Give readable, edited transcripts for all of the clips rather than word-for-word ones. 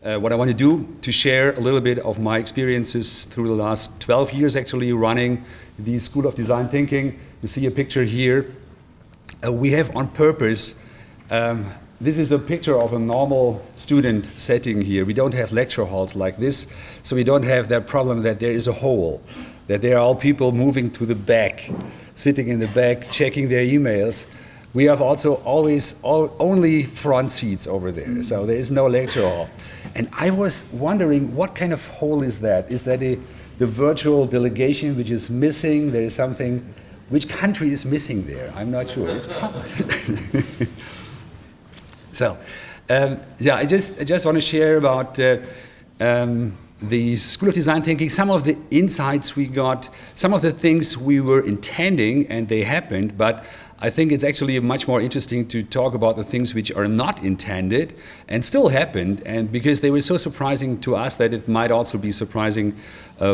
what I want to do to share a little bit of my experiences through the last 12 years actually running the School of Design Thinking. You see a picture here. We have on purpose, this is a picture of a normal student setting here. We don't have lecture halls like this, so we don't have that problem that there is a hole, that there are all people moving to the back, sitting in the back, checking their emails. We have also only front seats over there, so there is no lecture hall. And I was wondering, what kind of hole is that? Is that the virtual delegation which is missing? There is something, which country is missing there? I'm not sure. It's probably so, yeah, I just want to share about the School of Design Thinking, some of the insights we got, some of the things we were intending and they happened, but I think it's actually much more interesting to talk about the things which are not intended and still happened, and because they were so surprising to us that it might also be surprising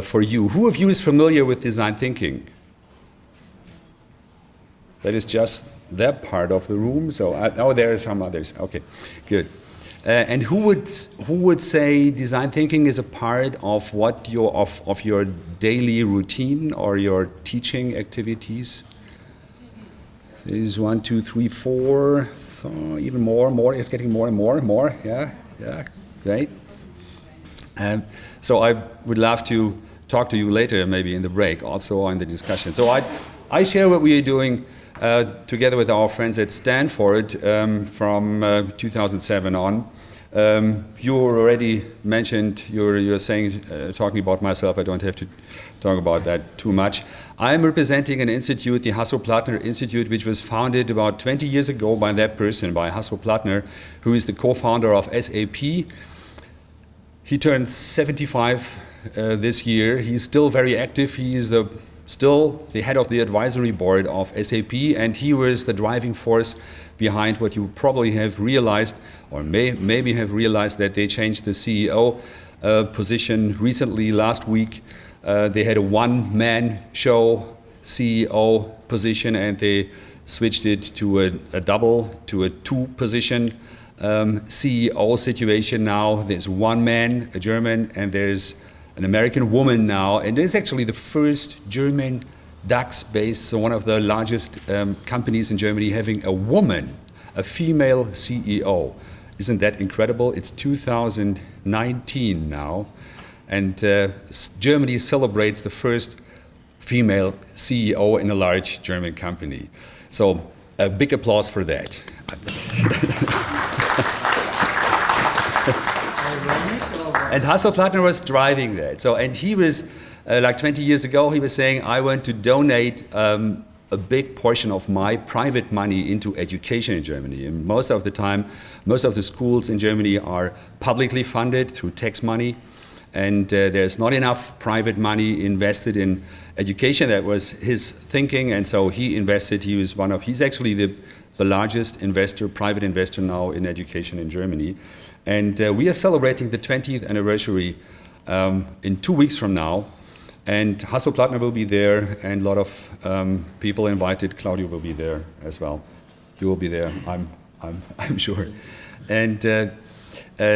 for you. Who of you is familiar with design thinking? That is just that part of the room. So, oh, there are some others. Okay, good. And who would say design thinking is a part of what of your daily routine or your teaching activities? There's 1, 2, 3, 4, even more. It's getting more and more. Yeah, great. So I would love to talk to you later, maybe in the break, also in the discussion. So I share what we are doing together with our friends at Stanford from 2007 on. You already mentioned, you're saying, talking about myself, I don't have to talk about that too much. I'm representing an institute, the Hasso-Plattner Institute, which was founded about 20 years ago by that person, by Hasso-Plattner, who is the co-founder of SAP. He turned 75 this year. He's still very active. He is still the head of the advisory board of SAP, and he was the driving force behind what you probably have realized, or maybe have realized, that they changed the CEO position recently. Last week, they had a one-man show CEO position, and they switched it to a two-position CEO situation now. There's one man, a German, and there's an American woman now, and it's actually the first German DAX-based, so one of the largest companies in Germany, having a woman, a female CEO. Isn't that incredible? It's 2019 now, and Germany celebrates the first female CEO in a large German company. So a big applause for that. And Hasso-Plattner was driving that. So, and he was, like 20 years ago, he was saying, I want to donate a big portion of my private money into education in Germany. And most of the time, most of the schools in Germany are publicly funded through tax money. And there's not enough private money invested in education. That was his thinking. And so he invested, he's actually the largest investor, private investor now in education in Germany. And we are celebrating the 20th anniversary in 2 weeks from now. And Hasso-Plattner will be there, and a lot of people invited. Claudio will be there as well. You will be there, I'm sure. And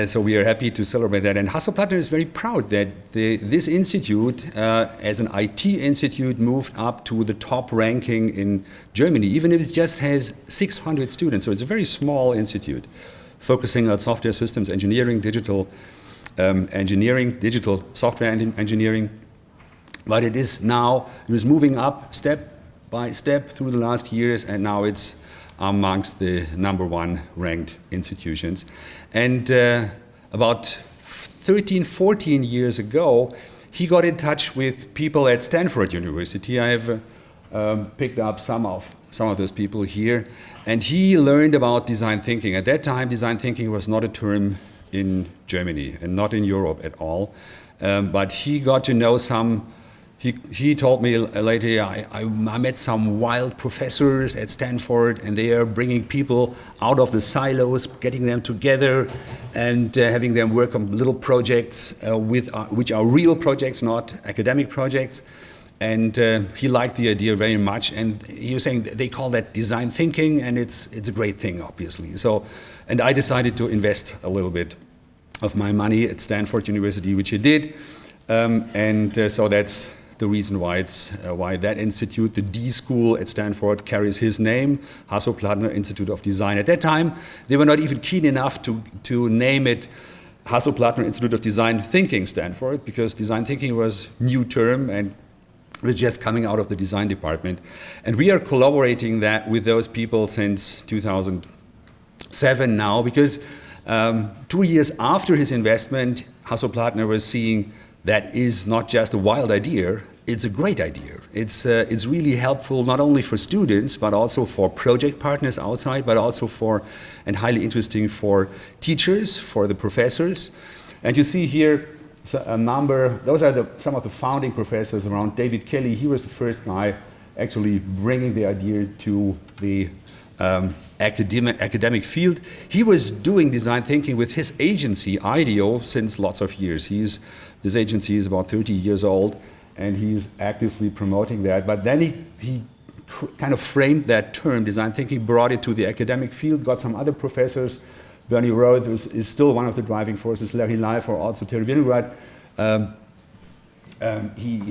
so we are happy to celebrate that. And Hasso-Plattner is very proud that this institute, as an IT institute, moved up to the top ranking in Germany, even if it just has 600 students. So it's a very small institute, focusing on software systems engineering, digital engineering, digital software engineering. But it is moving up step by step through the last years, and now it's amongst the #1 ranked institutions. And about 13, 14 years ago, he got in touch with people at Stanford University. I have picked up some of those people here, and he learned about design thinking. At that time, design thinking was not a term in Germany and not in Europe at all. But he got to know some. He told me later, I met some wild professors at Stanford, and they are bringing people out of the silos, getting them together, and having them work on little projects which are real projects, not academic projects. And he liked the idea very much, and he was saying they call that design thinking, and it's a great thing, obviously. So, and I decided to invest a little bit of my money at Stanford University, which he did. So that's the reason why that institute, the D School at Stanford, carries his name, Hasso-Plattner Institute of Design. At that time, they were not even keen enough to name it Hasso-Plattner Institute of Design Thinking Stanford, because design thinking was a new term and it was just coming out of the design department. And we are collaborating that with those people since 2007 now, because 2 years after his investment, Hasso-Plattner was seeing that is not just a wild idea, it's a great idea. It's really helpful not only for students, but also for project partners outside, but also and highly interesting for teachers, for the professors. And you see here a number, those are some of the founding professors around. David Kelly, he was the first guy actually bringing the idea to the academic field. He was doing design thinking with his agency, IDEO, since lots of years. This agency is about 30 years old, and he's actively promoting that. But then he kind of framed that term, design thinking, brought it to the academic field, got some other professors. Bernie Roth is still one of the driving forces, Larry Leifer, also Terry Winograd. He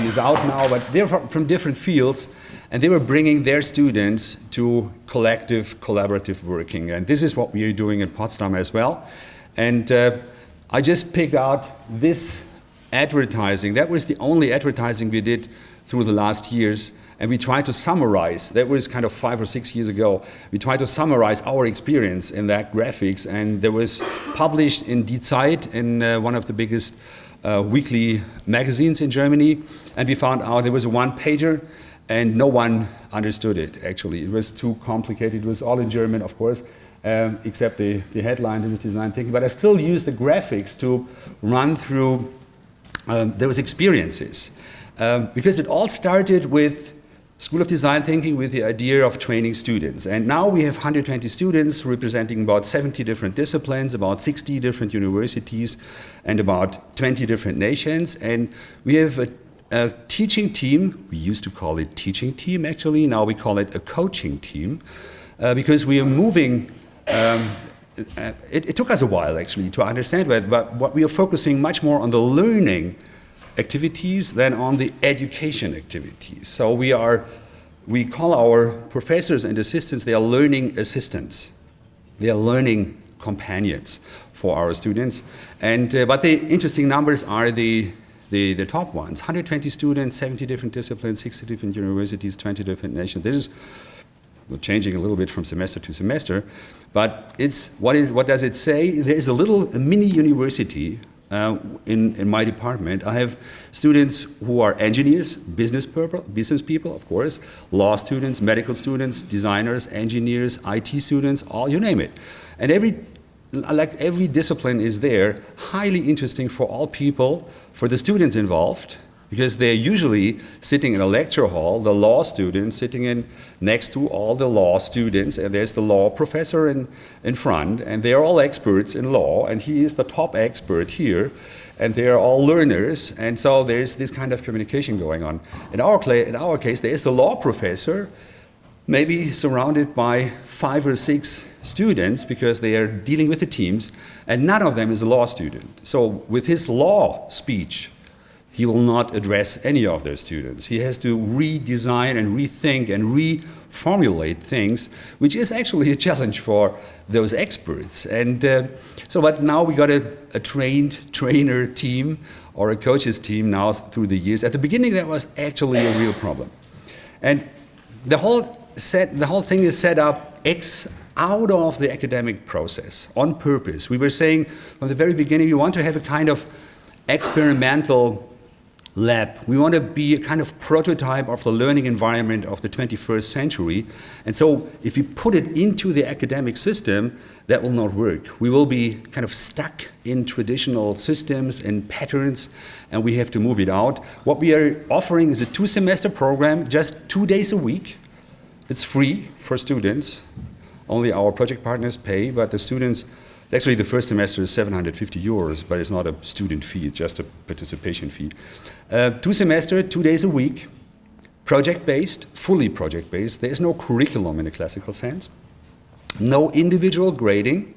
is out now, but they're from different fields, and they were bringing their students to collective, collaborative working. And this is what we are doing in Potsdam as well. And I just picked out this advertising. That was the only advertising we did through the last years. And we tried to summarize, that was kind of 5 or 6 years ago, we tried to summarize our experience in that graphics. And there was published in Die Zeit, in one of the biggest weekly magazines in Germany. And we found out it was a one-pager, and no one understood it, actually. It was too complicated. It was all in German, of course, except the headline, this is design thinking. But I still used the graphics to run through those experiences. Because it all started with School of Design Thinking, with the idea of training students. And now we have 120 students representing about 70 different disciplines, about 60 different universities, and about 20 different nations. And we have a teaching team. We used to call it teaching team, actually. Now we call it a coaching team, because we are moving. It took us a while, actually, to understand that, but what we are focusing much more on the learning activities than on the education activities. So we call our professors and assistants, they are learning assistants. They are learning companions for our students. And but the interesting numbers are the top ones. 120 students, 70 different disciplines, 60 different universities, 20 different nations. This is changing a little bit from semester to semester, but what does it say? There is a mini university in my department. I have students who are engineers, business people, of course, law students, medical students, designers, engineers, IT students, all, you name it. And every discipline is there, highly interesting for all people, for the students involved, because they're usually sitting in a lecture hall, the law students sitting next to all the law students, and there's the law professor in front, and they're all experts in law, and he is the top expert here, and they are all learners, and so there's this kind of communication going on. In our case, there is the law professor, maybe surrounded by 5 or 6 students, because they are dealing with the teams, and none of them is a law student. So with his law speech, he will not address any of those students. He has to redesign and rethink and reformulate things, which is actually a challenge for those experts. And but now we got a trainer team, or a coaches team now through the years. At the beginning, that was actually a real problem. And the whole thing is set up out of the academic process on purpose. We were saying from the very beginning, we want to have a kind of experimental lab. We want to be a kind of prototype of the learning environment of the 21st century. And so if we put it into the academic system, that will not work. We will be kind of stuck in traditional systems and patterns, and we have to move it out. What we are offering is a 2-semester program, just 2 days a week. It's free for students. Only our project partners pay, but the students, actually the first semester is 750 euros, but it's not a student fee, it's just a participation fee. 2 semester, 2 days a week, project-based, fully project-based. There is no curriculum in a classical sense, no individual grading,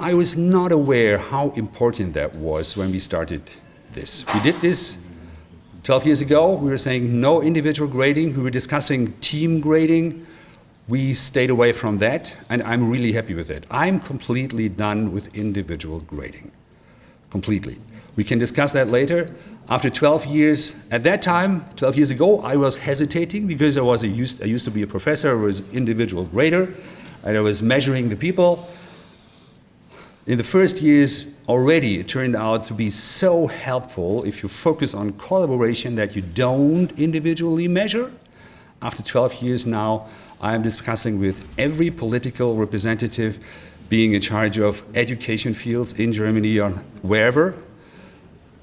I was not aware how important that was when we started this. We did this 12 years ago. We were saying no individual grading. We were discussing team grading. We stayed away from that, and I'm really happy with it. I'm completely done with individual grading, completely. We can discuss that later. After 12 years, at that time, 12 years ago, I was hesitating because I used to be a professor, I was individual grader, and I was measuring the people. In the first years, already it turned out to be so helpful if you focus on collaboration that you don't individually measure. After 12 years now, I am discussing with every political representative being in charge of education fields in Germany or wherever.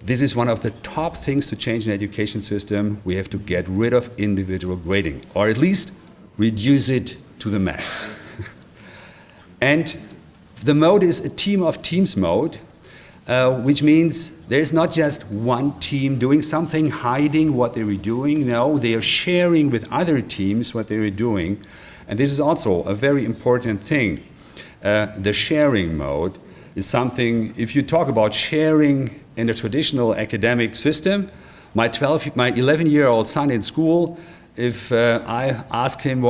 This is one of the top things to change in the education system. We have to get rid of individual grading, or at least reduce it to the max. And the mode is a team of teams mode, which means there's not just one team doing something, hiding what they were doing. No, they are sharing with other teams what they were doing. And this is also a very important thing. The sharing mode is something, if you talk about sharing in a traditional academic system, my 11-year-old son in school, if I ask him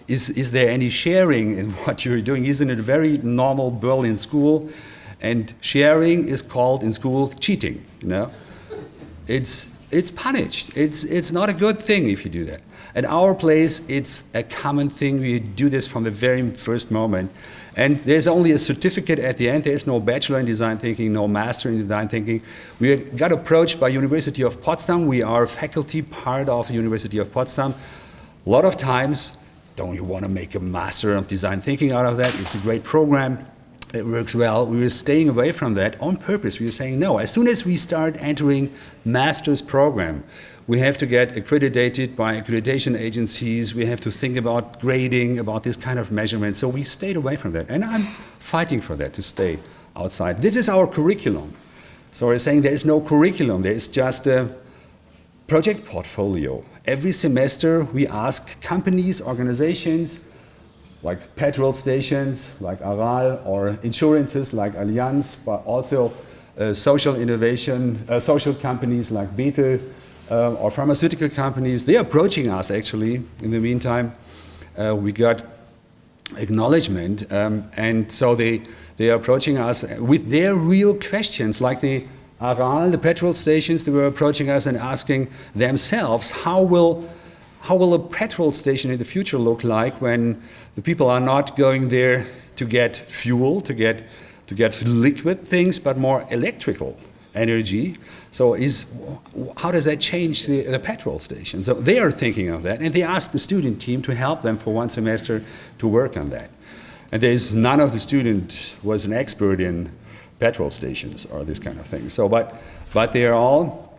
is there any sharing in what you're doing, he's in a very normal Berlin school, and sharing is called in school cheating, you know? It's punished. It's not a good thing if you do that. At our place, it's a common thing. We do this from the very first moment. And there's only a certificate at the end. There's no bachelor in design thinking, no master in design thinking. We got approached by University of Potsdam. We are faculty part of the University of Potsdam. A lot of times, don't you want to make a master of design thinking out of that? It's a great program. It works well. We were staying away from that on purpose. We were saying, no, as soon as we start entering master's program, we have to get accredited by accreditation agencies. We have to think about grading, about this kind of measurement. So we stayed away from that. And I'm fighting for that, to stay outside. This is our curriculum. So we're saying there is no curriculum. There is just a project portfolio. Every semester we ask companies, organizations, like petrol stations, like Aral, or insurances like Allianz, but also social innovation, social companies like Bethel, or pharmaceutical companies. They're approaching us, actually. In the meantime, we got acknowledgement, and so they are approaching us with their real questions, like the Aral, the petrol stations. They were approaching us and asking themselves, how will a petrol station in the future look like when the people are not going there to get fuel, to get liquid things, but more electrical energy? So how does that change the petrol station? So they are thinking of that, and they asked the student team to help them for one semester to work on that. And none of the students was an expert in petrol stations or this kind of thing. So, but they are all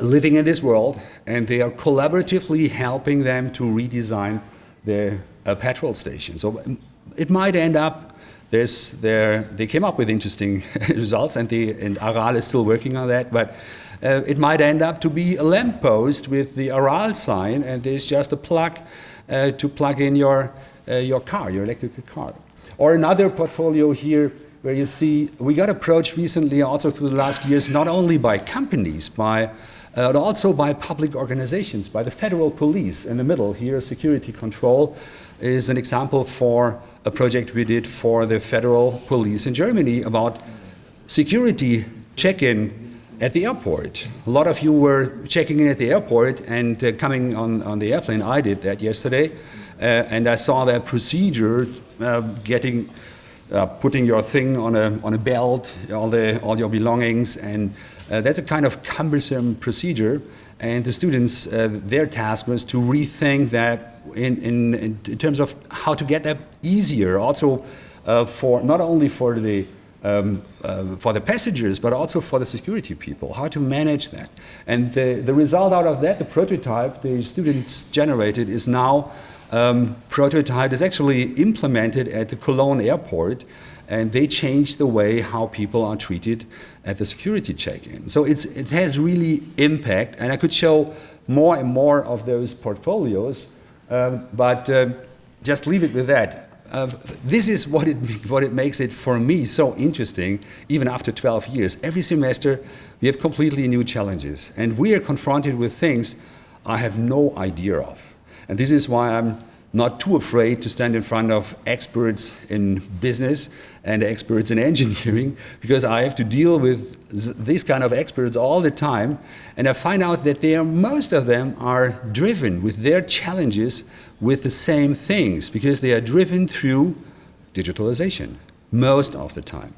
living in this world, and they are collaboratively helping them to redesign the petrol station. So it might end up, they came up with interesting results, and Aral is still working on that, but it might end up to be a lamppost with the Aral sign, and there's just a plug to plug in your car, your electrical car. Or another portfolio here, where you see, we got approached recently, also through the last years, not only by companies, but also by public organizations, by the federal police. In the middle here, security control is an example for a project we did for the federal police in Germany about security check-in at the airport. A lot of you were checking in at the airport and coming on the airplane. I did that yesterday, and I saw that procedure, putting your thing on a belt, all your belongings, and that's a kind of cumbersome procedure. And the students, their task was to rethink that in terms of how to get that easier, also for not only for the passengers, but also for the security people, how to manage that. And the result out of that, the prototype the students generated, is now prototype is actually implemented at the Cologne airport, and they changed the way how people are treated at the security check-in. So it has really impact, and I could show more and more of those portfolios, but just leave it with that. this is what it makes it for me so interesting, even after 12 years. Every semester we have completely new challenges, and we are confronted with things I have no idea of. And this is why I'm not too afraid to stand in front of experts in business and experts in engineering, because I have to deal with these kind of experts all the time, and I find out that most of them are driven with their challenges with the same things, because they are driven through digitalization most of the time.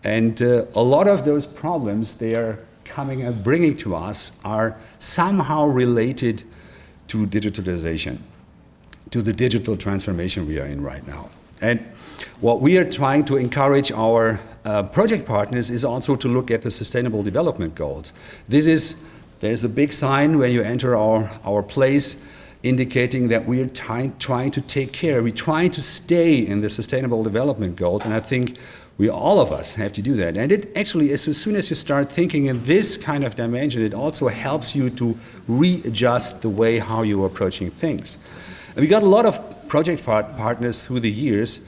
And a lot of those problems they are coming and bringing to us are somehow related to digitalization, to the digital transformation we are in right now. And what we are trying to encourage our project partners is also to look at the Sustainable Development Goals. There's a big sign when you enter our place indicating that we are trying to take care, we're trying to stay in the Sustainable Development Goals, and I think all of us have to do that. And it actually, as soon as you start thinking in this kind of dimension, it also helps you to readjust the way how you're approaching things. And we got a lot of project partners through the years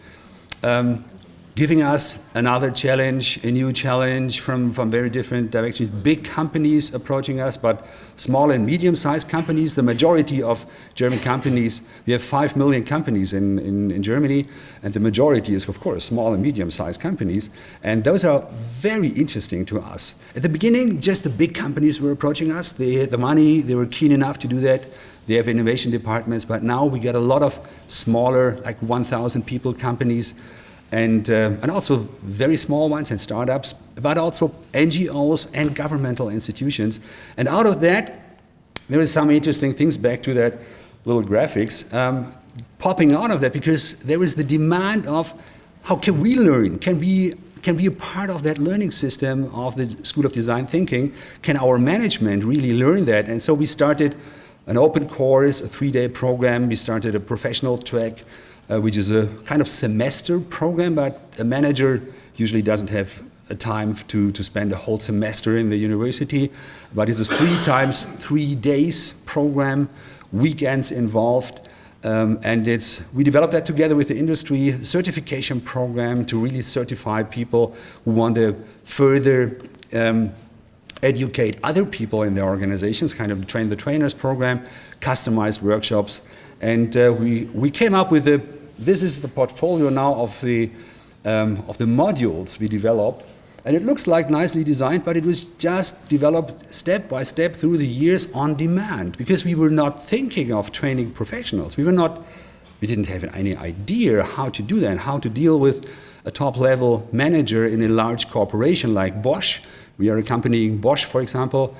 giving us another challenge, a new challenge from very different directions. Big companies approaching us, but small and medium-sized companies. The majority of German companies, we have 5 million companies in Germany, and the majority is, of course, small and medium-sized companies. And those are very interesting to us. At the beginning, just the big companies were approaching us. They had the money, they were keen enough to do that. They have innovation departments, but now we get a lot of smaller, like 1,000 people companies, and also very small ones and startups, but also NGOs and governmental institutions. And out of that, there is some interesting things, back to that little graphics, popping out of that, because there is the demand of how can we learn? Can we be a part of that learning system of the School of Design Thinking? Can our management really learn that? And so we started an open course, a 3-day program. We started a professional track, which is a kind of semester program, but a manager usually doesn't have a time to spend a whole semester in the university. But it's a 3 times 3 days program, weekends involved, and we developed that together with the industry, certification program to really certify people who want to further educate other people in their organizations, kind of train the trainers program, customized workshops. And we came up with this is the portfolio now of the modules we developed. And it looks like nicely designed, but it was just developed step by step through the years on demand, because we were not thinking of training professionals. We didn't have any idea how to do that, how to deal with a top-level manager in a large corporation like Bosch. We are accompanying Bosch, for example,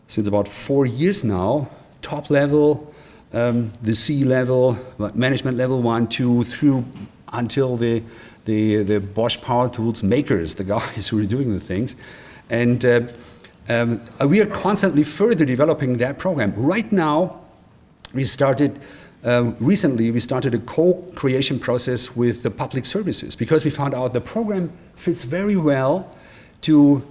since about 4 years now, top level, the C-level, management level 1, 2, through until the Bosch Power Tools makers, the guys who are doing the things. And we are constantly further developing that program. Right now, recently we started a co-creation process with the public services, because we found out the program fits very well to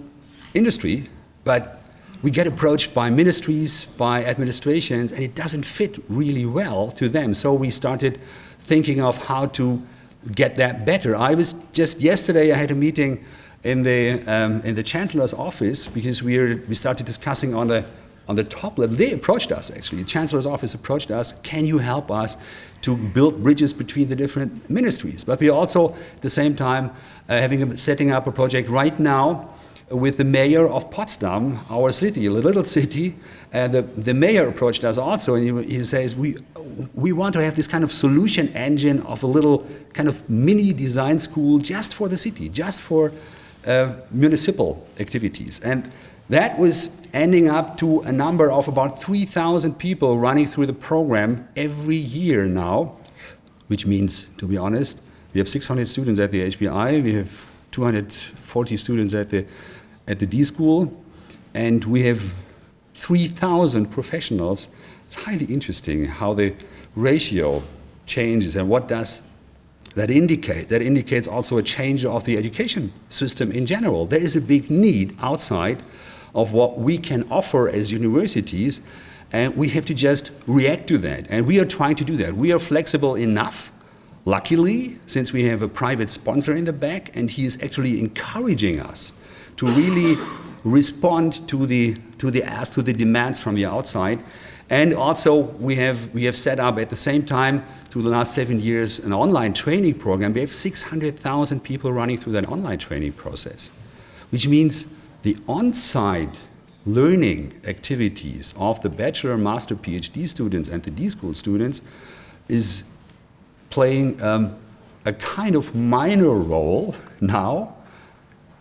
industry, but we get approached by ministries, by administrations, and it doesn't fit really well to them. So we started thinking of how to get that better. Yesterday I had a meeting in the Chancellor's office, because we started discussing on the top level. They approached us, actually. The Chancellor's office approached us, can you help us to build bridges between the different ministries? But we are also, at the same time, setting up a project right now with the mayor of Potsdam, our city, a little city. The mayor approached us also, and he says, we want to have this kind of solution engine of a little kind of mini design school just for the city, just for municipal activities. And that was ending up to a number of about 3,000 people running through the program every year now, which means, to be honest, we have 600 students at the HBI, we have 240 students at the D School, and we have 3,000 professionals. It's highly interesting how the ratio changes, and what does that indicate? That indicates also a change of the education system in general. There is a big need outside of what we can offer as universities, and we have to just react to that. And we are trying to do that. We are flexible enough luckily, since we have a private sponsor in the back, and he is actually encouraging us to really respond to the ask, to the demands from the outside. And also we have set up at the same time through the last 7 years an online training program. We have 600,000 people running through that online training process, which means the on-site learning activities of the bachelor, master, PhD students and the D-School students is playing a kind of minor role now.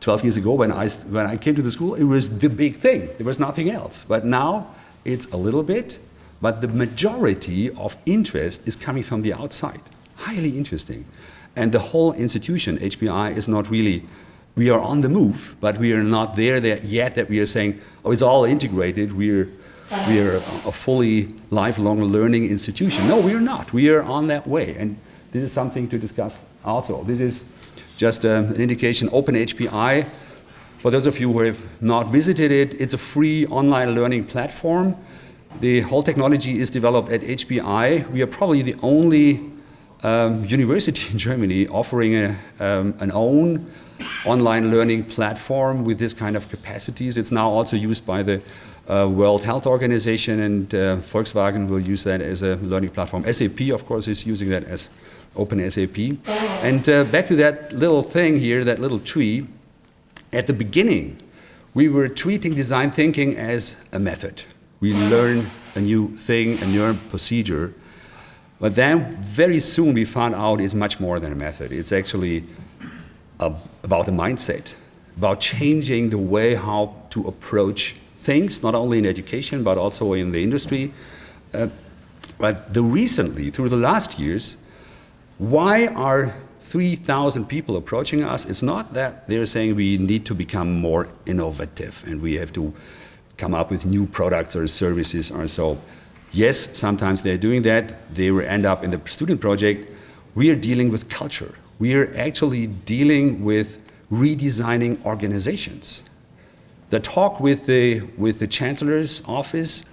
12 years ago when I came to the school, it was the big thing. There was nothing else. But now it's a little bit, but the majority of interest is coming from the outside. Highly interesting. And the whole institution, HBI, is not really, we are on the move, but we are not there yet that we are saying, oh, it's all integrated, we are a fully lifelong learning institution. No, we are not. We are on that way. And this is something to discuss also. This is just an indication. OpenHBI, for those of you who have not visited it, it's a free online learning platform. The whole technology is developed at HBI. We are probably the only university in Germany offering an own online learning platform with this kind of capacities. It's now also used by the World Health Organization, and Volkswagen will use that as a learning platform. SAP, of course, is using that as OpenSAP. And back to that little thing here, that little tree. At the beginning, we were treating design thinking as a method. We learn a new thing, a new procedure. But then very soon we found out it's much more than a method. It's actually about a mindset, about changing the way how to approach things, not only in education, but also in the industry. But recently, through the last years, why are 3,000 people approaching us? It's not that they're saying we need to become more innovative and we have to come up with new products or services or so. Yes, sometimes they're doing that. They will end up in the student project. We are dealing with culture. We are actually dealing with redesigning organizations. The talk with the Chancellor's office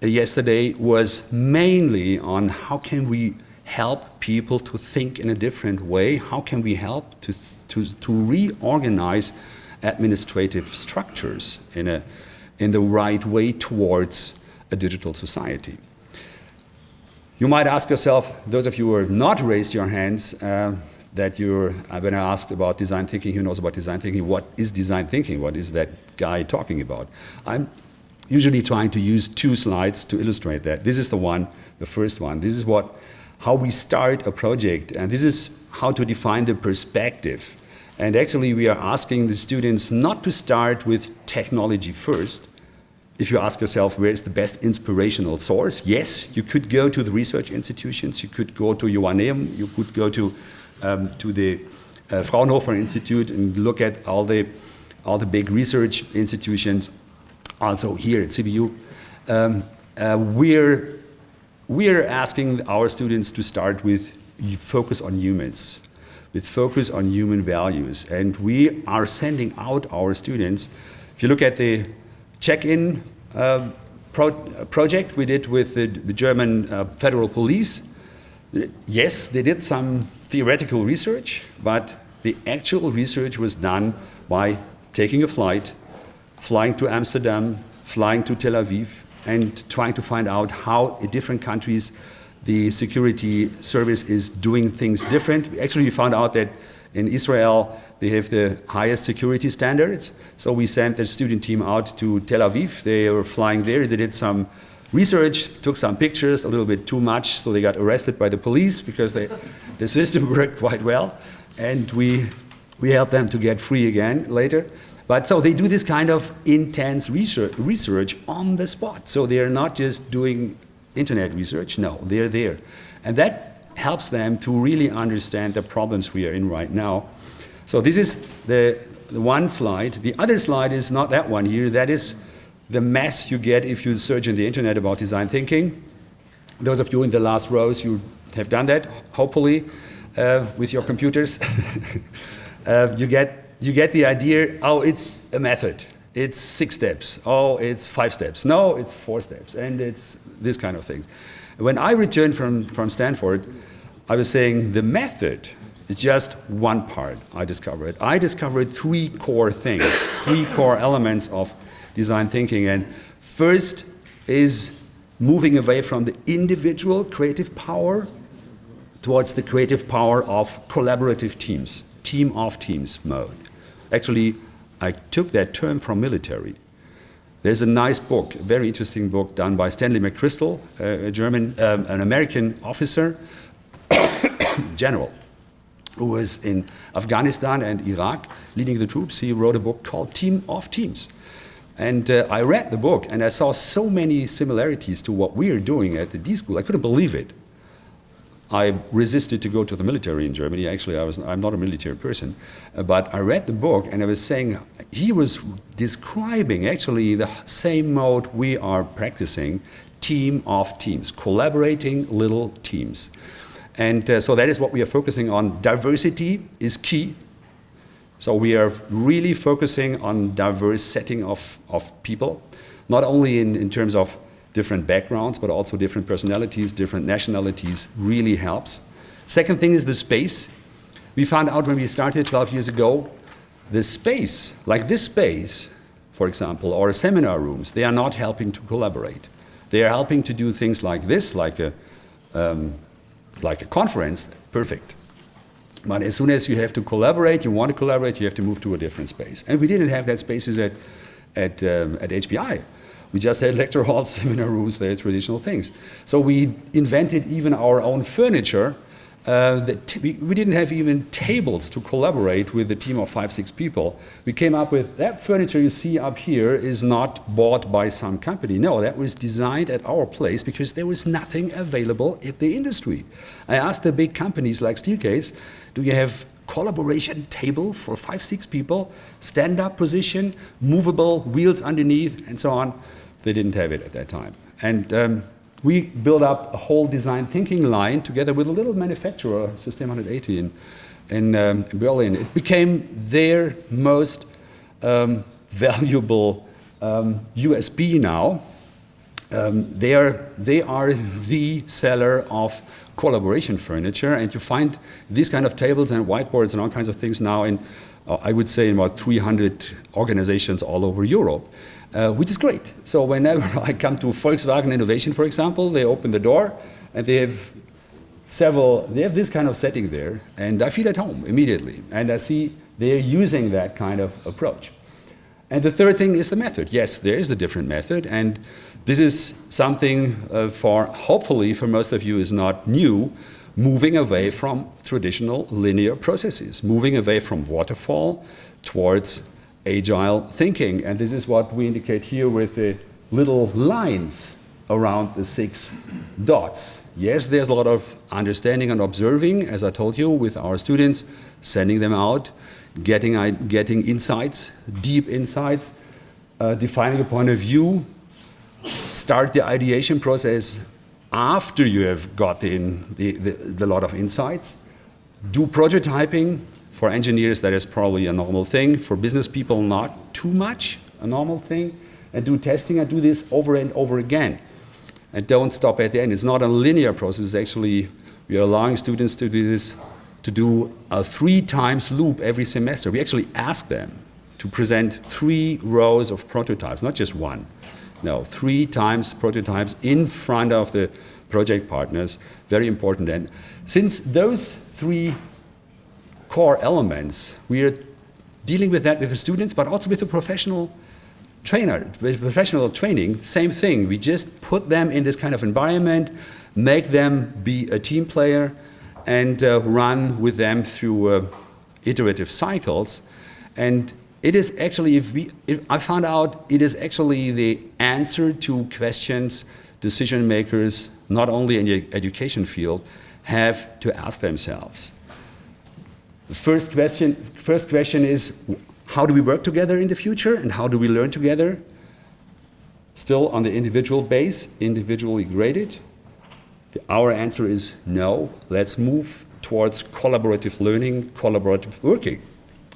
yesterday was mainly on how can we help people to think in a different way? How can we help to reorganize administrative structures in the right way towards a digital society? You might ask yourself, those of you who have not raised your hands, when I asked about design thinking, who knows about design thinking, what is design thinking? What is that guy talking about? I'm usually trying to use 2 slides to illustrate that. This is the first one. This is how we start a project, and this is how to define the perspective. And actually we are asking the students not to start with technology first. If you ask yourself where is the best inspirational source, yes, you could go to the research institutions, you could go to Joanneum, you could go to the Fraunhofer Institute and look at all the big research institutions. Also here at CBU, we're asking our students to start with focus on humans, with focus on human values. And we are sending out our students. If you look at the check-in project we did with the German Federal Police, yes, they did some theoretical research, but the actual research was done by taking a flight, flying to Amsterdam, flying to Tel Aviv, and trying to find out how in different countries the security service is doing things different. Actually, we found out that in Israel, they have the highest security standards. So we sent the student team out to Tel Aviv. They were flying there. They did some research, took some pictures, a little bit too much, so they got arrested by the police because the system worked quite well. And we helped them to get free again later. But so they do this kind of intense research on the spot. So they are not just doing internet research, no, they're there. And that helps them to really understand the problems we are in right now. So this is the one slide. The other slide is not that one here. That is the mess you get if you search on the internet about design thinking. Those of you in the last rows, you have done that, hopefully, with your computers. You get the idea, oh, it's a method. It's 6 steps. Oh, it's 5 steps. No, it's 4 steps. And it's this kind of things. When I returned from Stanford, I was saying the method is just one part I discovered. I discovered three core things, three core elements of design thinking. And first is moving away from the individual creative power towards the creative power of collaborative teams, team of teams mode. Actually, I took that term from military. There's a nice book, a very interesting book done by Stanley McChrystal, an American officer, general, who was in Afghanistan and Iraq leading the troops. He wrote a book called Team of Teams. And I read the book and I saw so many similarities to what we are doing at the D School. I couldn't believe it. I resisted to go to the military in Germany. Actually, I'm not a military person. But I read the book and I was saying, he was describing actually the same mode we are practicing, team of teams, collaborating little teams. And so that is what we are focusing on. Diversity is key. So we are really focusing on diverse setting of people, not only in terms of different backgrounds, but also different personalities, different nationalities, really helps. Second thing is the space. We found out when we started 12 years ago, the space, like this space, for example, or seminar rooms, they are not helping to collaborate. They are helping to do things like this, like a conference, perfect. But as soon as you have to collaborate, you want to collaborate, you have to move to a different space. And we didn't have that spaces at HBI. We just had lecture halls, seminar rooms, very traditional things. So we invented even our own furniture. We didn't have even tables to collaborate with a team of 5, 6 people. We came up with that furniture you see up here is not bought by some company. No, that was designed at our place because there was nothing available in the industry. I asked the big companies like Steelcase, do you have collaboration table for 5, 6 people, stand-up position, movable, wheels underneath, and so on? They didn't have it at that time. And we built up a whole design thinking line together with a little manufacturer, System 180 in Berlin. It became their most valuable USB now. They are the seller of collaboration furniture, and you find these kind of tables and whiteboards and all kinds of things now in, I would say, in about 300 organizations all over Europe. Which is great. So whenever I come to Volkswagen Innovation, for example, they open the door and they have this kind of setting there, and I feel at home immediately. And I see they're using that kind of approach. And the third thing is the method. Yes, there is a different method, and this is something hopefully for most of you is not new, moving away from traditional linear processes, moving away from waterfall towards agile thinking. And this is what we indicate here with the little lines around the 6 dots. Yes, there's a lot of understanding and observing, as I told you, with our students, sending them out, getting insights, deep insights, defining a point of view, start the ideation process after you have gotten the lot of insights, do prototyping. For engineers, that is probably a normal thing. For business people, not too much a normal thing. And do testing and do this over and over again. And don't stop at the end. It's not a linear process. Actually, we are allowing students to do this, to do a 3 times loop every semester. We actually ask them to present 3 rows of prototypes, not just 1. No, 3 times prototypes in front of the project partners. Very important. And since those 3 core elements, we are dealing with that with the students, but also with the professional trainer, with professional training, same thing. We just put them in this kind of environment, make them be a team player, and run with them through iterative cycles. And it is actually, I found out it is actually the answer to questions decision makers, not only in the education field, have to ask themselves. The first question is, how do we work together in the future, and how do we learn together? Still on the individual base, individually graded. Our answer is no. Let's move towards collaborative learning, collaborative working.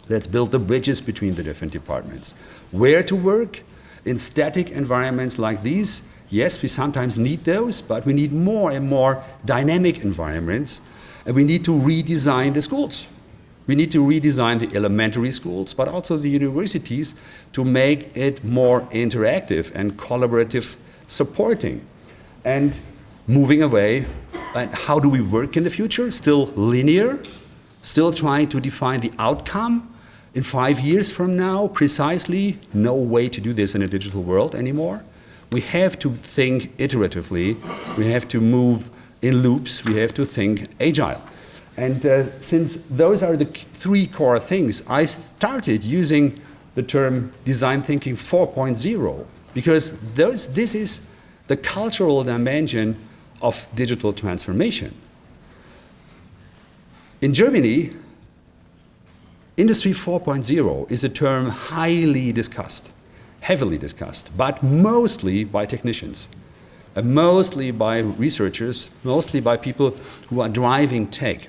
Let's build the bridges between the different departments. Where to work? In static environments like these, yes, we sometimes need those, but we need more and more dynamic environments. And we need to redesign the schools. We need to redesign the elementary schools, but also the universities to make it more interactive and collaborative supporting. And moving away, and how do we work in the future? Still linear, still trying to define the outcome in 5 years from now, precisely. No way to do this in a digital world anymore. We have to think iteratively, we have to move in loops, we have to think agile. And since those are the three core things, I started using the term design thinking 4.0, because this is the cultural dimension of digital transformation. In Germany, Industry 4.0 is a term highly discussed, heavily discussed, but mostly by technicians, and mostly by researchers, mostly by people who are driving tech.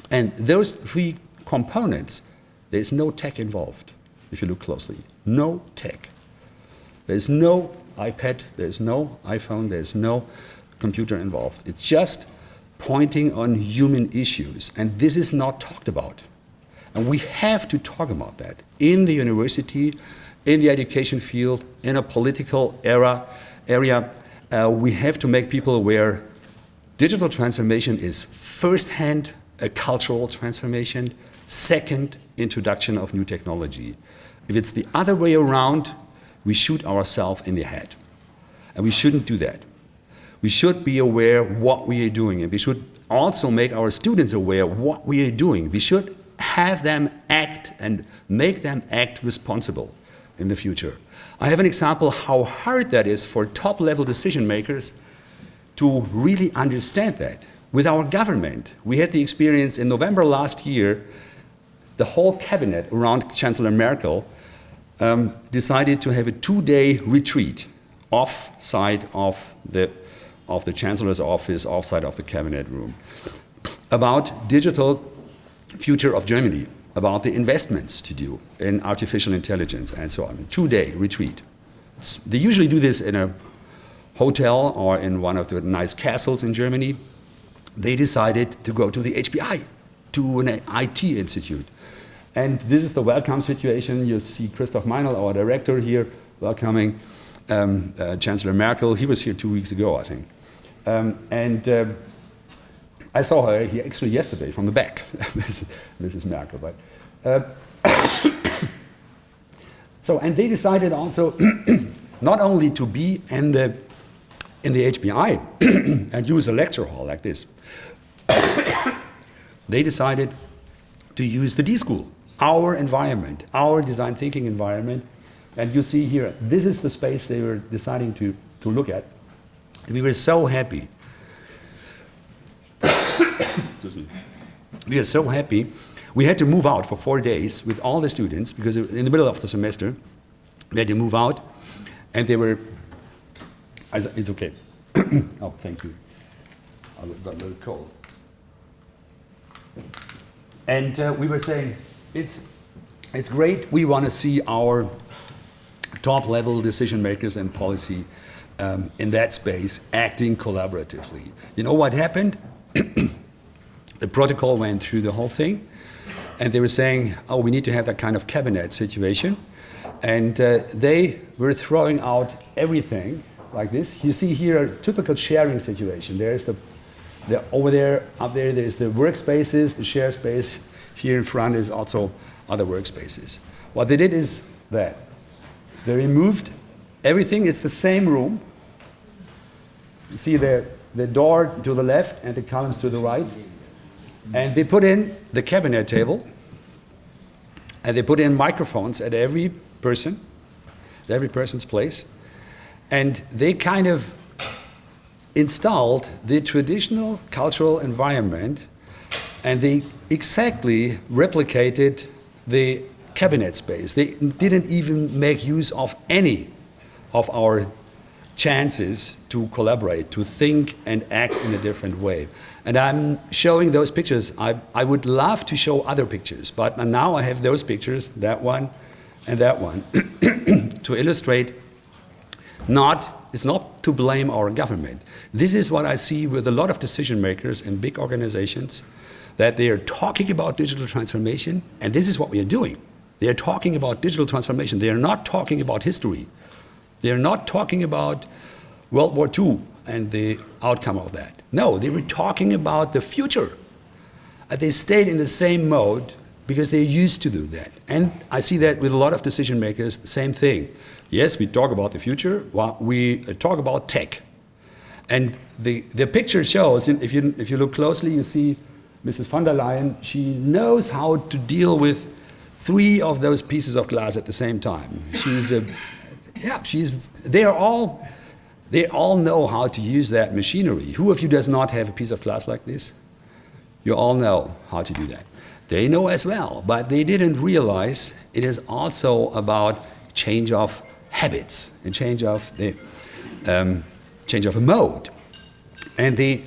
And those three components, there's no tech involved, if you look closely. No tech. There's no iPad, there's no iPhone, there's no computer involved. It's just pointing on human issues, and this is not talked about. And we have to talk about that in the university, in the education field, in a political area. We have to make people aware digital transformation is first-hand a cultural transformation, second, introduction of new technology. If it's the other way around, we shoot ourselves in the head. And we shouldn't do that. We should be aware what we are doing, and we should also make our students aware what we are doing. We should have them act and make them act responsible in the future. I have an example how hard that is for top-level decision makers to really understand that. With our government, we had the experience in November last year, the whole cabinet around Chancellor Merkel decided to have a 2-day retreat off-site of the Chancellor's office, off-site of the cabinet room, about digital future of Germany, about the investments to do in artificial intelligence and so on. 2-day retreat. They usually do this in a hotel or in one of the nice castles in Germany. They decided to go to the HBI, to an IT institute. And this is the welcome situation. You see Christoph Meinl, our director here, welcoming Chancellor Merkel. He was here 2 weeks ago, I think. I saw her here actually yesterday from the back, Mrs. Merkel. But, and they decided also not only to be in the HBI and use a lecture hall like this. They decided to use the D-School, our environment, our design thinking environment. And you see here, this is the space they were deciding to look at. And we were so happy. Excuse me. We were so happy. We had to move out for 4 days with all the students, because in the middle of the semester, we had to move out. And they were, it's okay. Oh, thank you. I got a little cold. And we were saying, it's great, we want to see our top-level decision makers and policy in that space acting collaboratively. You know what happened? The protocol went through the whole thing, and they were saying, oh, we need to have that kind of cabinet situation. And they were throwing out everything like this. You see here a typical sharing situation. There's over there, up there, there's the workspaces, the share space. Here in front is also other workspaces. What they did is that they removed everything. It's the same room. You see the door to the left and the columns to the right. And they put in the cabinet table, and they put in microphones at every person, at every person's place. And they kind of installed the traditional cultural environment, and they exactly replicated the cabinet space. They didn't even make use of any of our chances to collaborate, to think and act in a different way. And I'm showing those pictures. I would love to show other pictures, but now I have those pictures, that one and that one, to illustrate not it's not to blame our government. This is what I see with a lot of decision makers in big organizations, that they are talking about digital transformation, and this is what we are doing. They are talking about digital transformation. They are not talking about history. They are not talking about World War II and the outcome of that. No, they were talking about the future. They stayed in the same mode because they're used to do that. And I see that with a lot of decision makers, the same thing. Yes, we talk about the future, while we talk about tech. And the picture shows, if you look closely, you see Mrs. von der Leyen, she knows how to deal with 3 of those pieces of glass at the same time. They all know how to use that machinery. Who of you does not have a piece of glass like this? You all know how to do that. They know as well, but they didn't realize it is also about change of habits and change of a mode. And the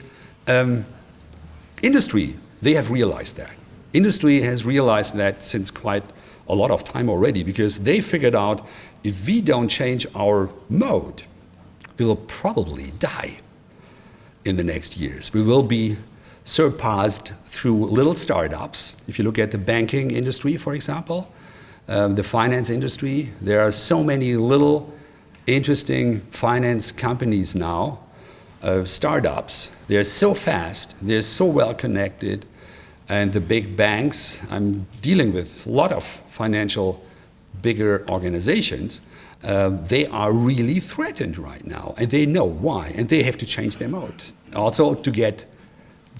industry, they have realized that. Industry has realized that since quite a lot of time already, because they figured out if we don't change our mode, we will probably die in the next years. We will be surpassed through little startups. If you look at the banking industry, for example, the finance industry, there are so many little interesting finance companies now, startups. They're so fast, they're so well connected, and the big banks, I'm dealing with a lot of financial bigger organizations, they are really threatened right now, and they know why, and they have to change their mode, also to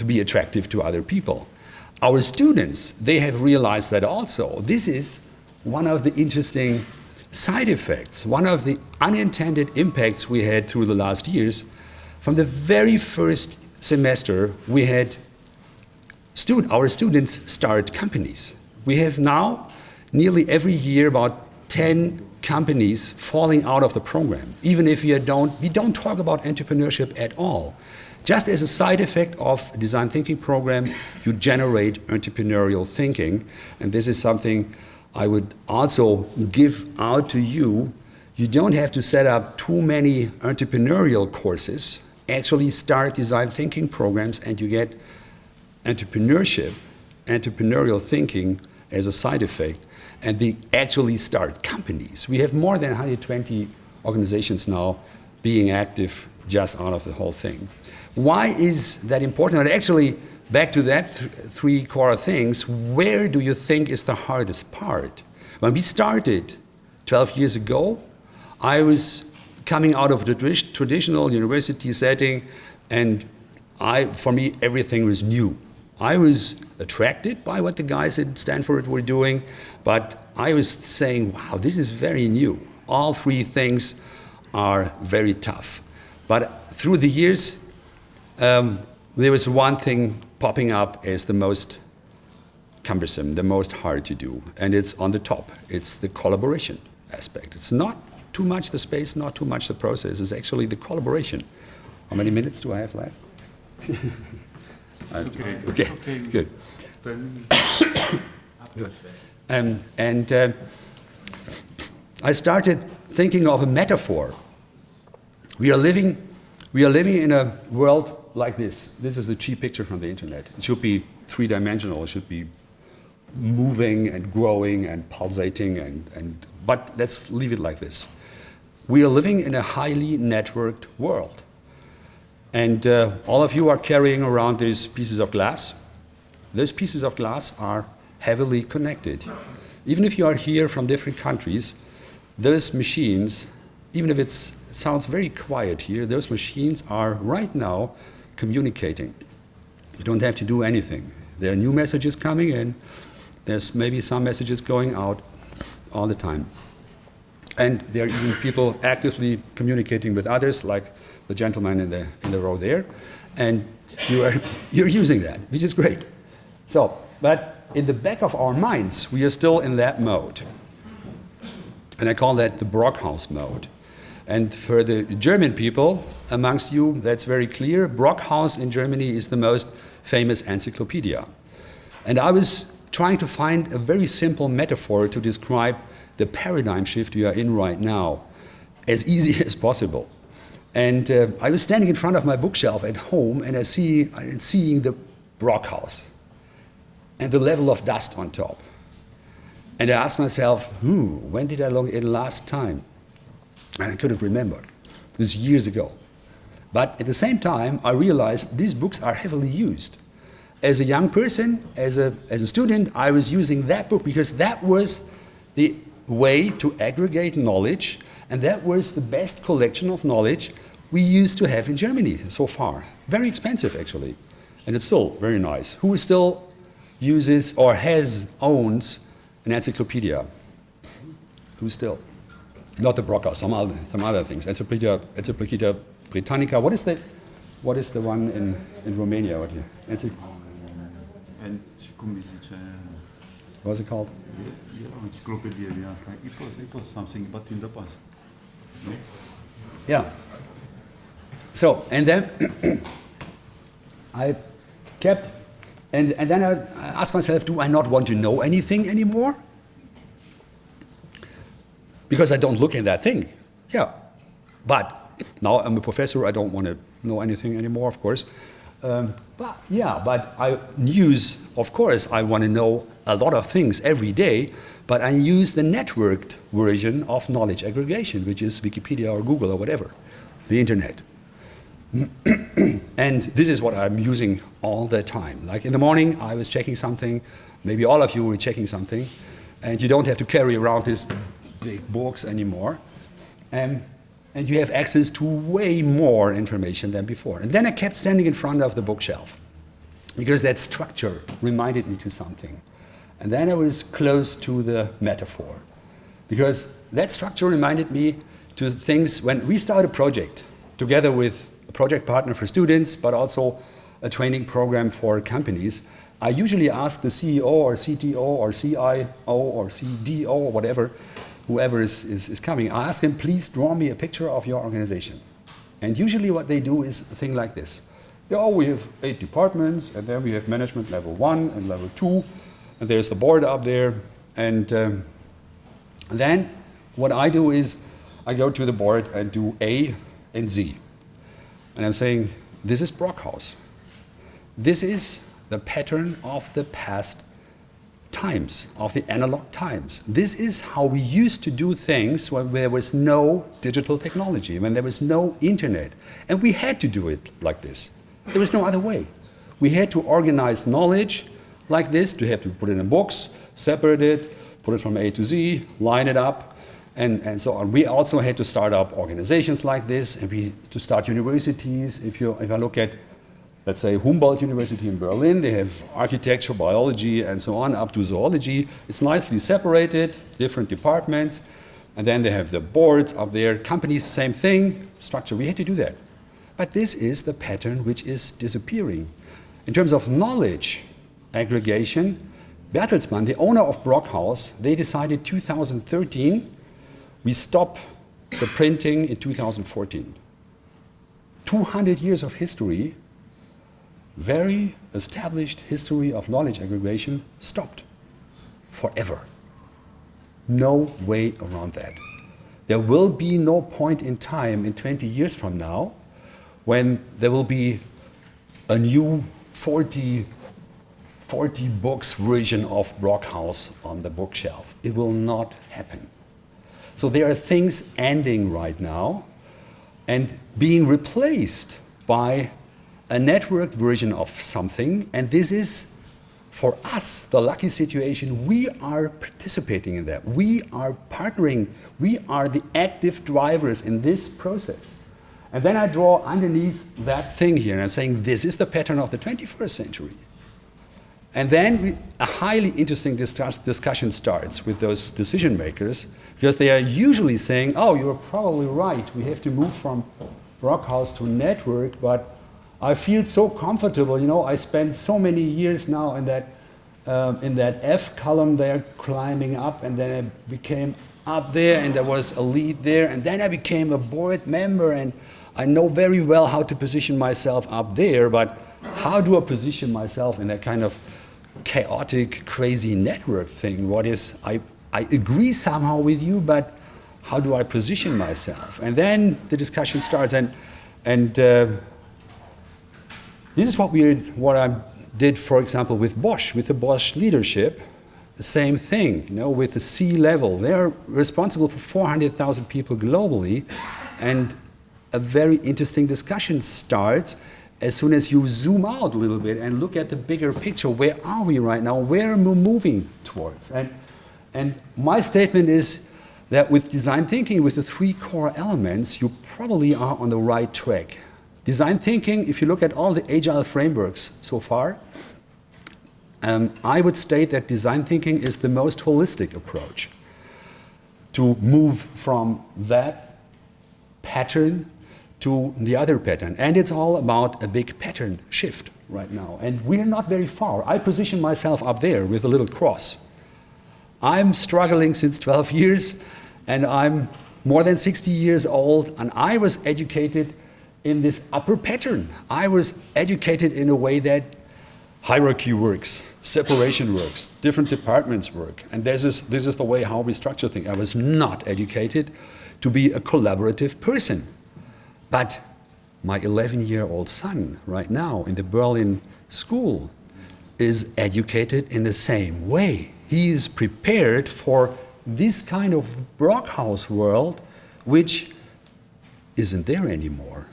be attractive to other people. Our students, they have realized that also. This is one of the interesting side effects, one of the unintended impacts we had through the last years. From the very first semester, we had our students start companies. We have now nearly every year about 10 companies falling out of the program, even if we don't talk about entrepreneurship at all. Just as a side effect of a design thinking program, you generate entrepreneurial thinking, and this is something I would also give out to you. You don't have to set up too many entrepreneurial courses. Actually start design thinking programs, and you get entrepreneurship, entrepreneurial thinking as a side effect, and they actually start companies. We have more than 120 organizations now being active just out of the whole thing. Why is that important? And actually, back to that 3 core things, where do you think is the hardest part? When we started 12 years ago, I was coming out of the traditional university setting, and for me, everything was new. I was attracted by what the guys at Stanford were doing, but I was saying, wow, this is very new. All 3 things are very tough. But through the years, there was one thing popping up as the most cumbersome, the most hard to do, and it's on the top. It's the collaboration aspect. It's not too much the space, not too much the process. It's actually the collaboration. How many minutes do I have left? Okay, good. Good. I started thinking of a metaphor. We are living in a world like this. This is a cheap picture from the internet. It should be 3-dimensional. It should be moving and growing and pulsating, but let's leave it like this. We are living in a highly networked world. And all of you are carrying around these pieces of glass. Those pieces of glass are heavily connected. Even if you are here from different countries, those machines, even if it sounds very quiet here, those machines are right now communicating. You don't have to do anything. There are new messages coming in. There's maybe some messages going out all the time. And there are even people actively communicating with others, like the gentleman in the row there. And you're using that, which is great. So, but in the back of our minds, we are still in that mode. And I call that the Brockhaus mode. And for the German people amongst you, that's very clear. Brockhaus in Germany is the most famous encyclopedia. And I was trying to find a very simple metaphor to describe the paradigm shift we are in right now, as easy as possible. And I was standing in front of my bookshelf at home, and seeing the Brockhaus and the level of dust on top. And I asked myself, when did I log in last time? And I couldn't remember. It was years ago. But at the same time, I realized these books are heavily used. As a young person, as a student, I was using that book because that was the way to aggregate knowledge, and that was the best collection of knowledge we used to have in Germany so far. Very expensive, actually. And it's still very nice. Who still uses or owns an encyclopedia? Who still? Not the Brockhaus, some other things. Encyclopedia Britannica. What is the one in Romania? What was it called? Encyclopedia, it was something, but in the past. No? Yeah. So, and then I kept, and then I asked myself, do I not want to know anything anymore? Because I don't look in that thing. Yeah. But now I'm a professor, I don't want to know anything anymore, of course. But news, of course, I want to know a lot of things every day, but I use the networked version of knowledge aggregation, which is Wikipedia or Google or whatever, the internet. And this is what I'm using all the time. Like in the morning, I was checking something, maybe all of you were checking something, and you don't have to carry around these big books anymore. And you have access to way more information than before. And then I kept standing in front of the bookshelf because that structure reminded me to something. And then I was close to the metaphor because that structure reminded me to things when we start a project together with a project partner for students, but also a training program for companies. I usually ask the CEO or CTO or CIO or CDO or whatever, whoever is coming, I ask them, please draw me a picture of your organization. And usually what they do is a thing like this. Yeah, we have 8 departments, and then we have management level 1 and level 2, and there's the board up there. And then what I do is I go to the board and do A and Z. And I'm saying, this is Brockhaus. This is the pattern of the past times, of the analog times. This is how we used to do things when there was no digital technology, when there was no internet. And we had to do it like this. There was no other way. We had to organize knowledge like this, to have to put it in books, separate it, put it from A to Z, line it up, and so on. We also had to start up organizations like this, and to start universities. If I look at, let's say, Humboldt University in Berlin, they have architecture, biology, and so on, up to zoology. It's nicely separated, different departments, and then they have the boards up there. Companies, same thing, structure. We had to do that. But this is the pattern which is disappearing. In terms of knowledge aggregation, Bertelsmann, the owner of Brockhaus, they decided 2013, we stop the printing in 2014. 200 years of history, very established history of knowledge aggregation stopped forever. No way around that. There will be no point in time in 20 years from now when there will be a new 40 books version of Brockhaus on the bookshelf. It will not happen. So there are things ending right now and being replaced by a networked version of something, and this is, for us, the lucky situation. We are participating in that. We are partnering. We are the active drivers in this process. And then I draw underneath that thing here, and I'm saying this is the pattern of the 21st century. And then a highly interesting discussion starts with those decision makers, because they are usually saying, oh, you're probably right. We have to move from Brockhaus to network, but I feel so comfortable. You know, I spent so many years now in that F column there, climbing up, and then I became up there, and there was a lead there, and then I became a board member, and I know very well how to position myself up there, but how do I position myself in that kind of chaotic, crazy network thing? What is, I agree somehow with you, but how do I position myself? And then the discussion starts, and this is what I did, for example, with Bosch, with the Bosch leadership. The same thing, with the C-level. They're responsible for 400,000 people globally, and a very interesting discussion starts as soon as you zoom out a little bit and look at the bigger picture. Where are we right now? Where are we moving towards? And my statement is that with design thinking, with the 3 core elements, you probably are on the right track. Design thinking, if you look at all the agile frameworks so far, I would state that design thinking is the most holistic approach to move from that pattern to the other pattern. And it's all about a big pattern shift right now. And we're not very far. I position myself up there with a little cross. I'm struggling since 12 years, and I'm more than 60 years old, and I was educated in this upper pattern. I was educated in a way that hierarchy works, separation works, different departments work, and this is the way how we structure things. I was not educated to be a collaborative person. But my 11-year-old son right now in the Berlin school is educated in the same way. He is prepared for this kind of Brockhaus world, which isn't there anymore.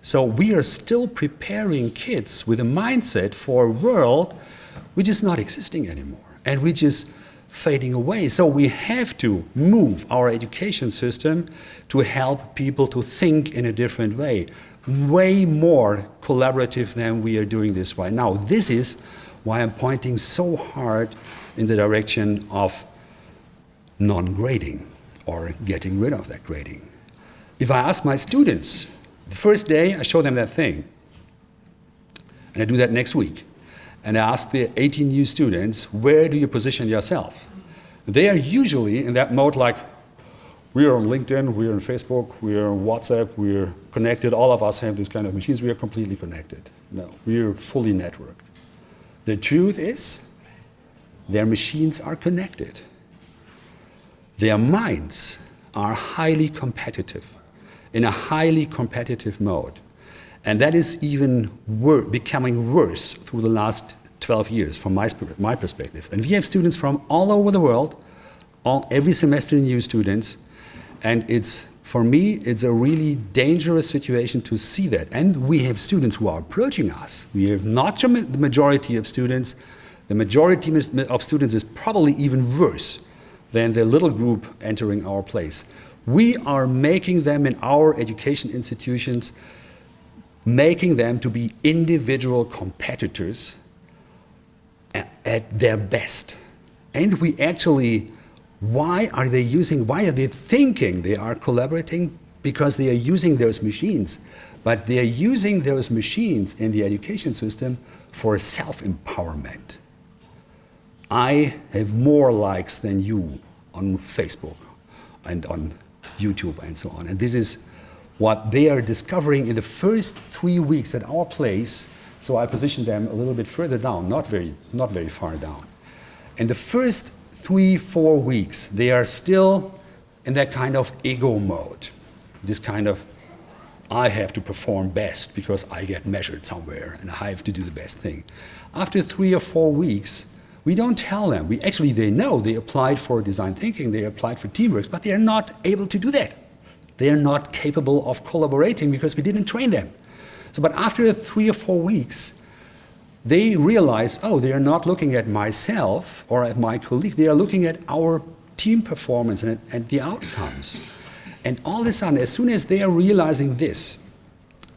So we are still preparing kids with a mindset for a world which is not existing anymore and which is fading away. So we have to move our education system to help people to think in a different way, way more collaborative than we are doing this right now. This is why I'm pointing so hard in the direction of non-grading or getting rid of that grading. If I ask my students, the first day I show them that thing, and I do that next week, and I ask the 18 new students, where do you position yourself? They are usually in that mode like, we are on LinkedIn, we are on Facebook, we are on WhatsApp, we are connected, all of us have this kind of machines, we are completely connected. No, we are fully networked. The truth is, their machines are connected. Their minds are highly competitive, in a highly competitive mode. And that is even becoming worse through the last 12 years from my perspective. And we have students from all over the world, every semester new students, and for me, it's a really dangerous situation to see that. And we have students who are approaching us. We have not the majority of students. The majority of students is probably even worse than the little group entering our place. We are making them in our education institutions, making them to be individual competitors at their best. And we actually, why are they thinking they are collaborating? Because they are using those machines. But they are using those machines in the education system for self-empowerment. I have more likes than you on Facebook and on YouTube and so on. And this is what they are discovering in the first 3 weeks at our place. So I position them a little bit further down, not very far down. In the first 3-4 weeks, they are still in that kind of ego mode. This kind of, I have to perform best because I get measured somewhere and I have to do the best thing. After 3 or 4 weeks, we don't tell them. They know they applied for design thinking, they applied for teamworks, but they are not able to do that. They are not capable of collaborating because we didn't train them. So, but after 3 or 4 weeks, they realize, oh, they are not looking at myself or at my colleague, they are looking at our team performance and the outcomes. And all of a sudden, as soon as they are realizing this,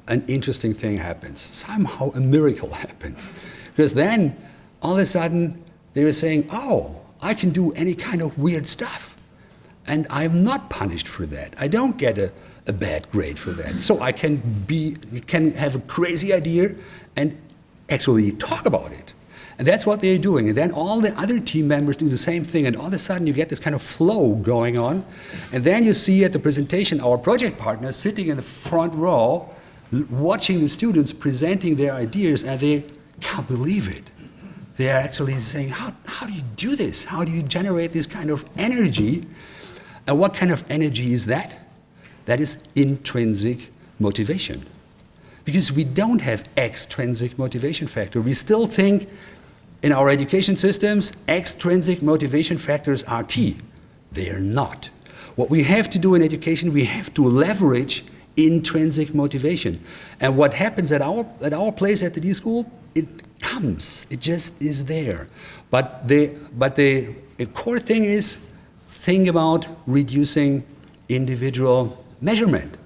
an interesting thing happens. Somehow a miracle happens. Because then, all of a sudden, they are saying, oh, I can do any kind of weird stuff. And I'm not punished for that. I don't get a bad grade for that. So I can have a crazy idea and actually talk about it. And that's what they're doing. And then all the other team members do the same thing. And all of a sudden you get this kind of flow going on. And then you see at the presentation our project partners sitting in the front row, watching the students presenting their ideas, and they can't believe it. They are actually saying, how do you do this? How do you generate this kind of energy? And what kind of energy is that? That is intrinsic motivation. Because we don't have extrinsic motivation factor. We still think in our education systems, extrinsic motivation factors are key. They are not. What we have to do in education, we have to leverage intrinsic motivation. And what happens at our place at the D School, it comes, it just is there. But the core thing is, think about reducing individual measurement.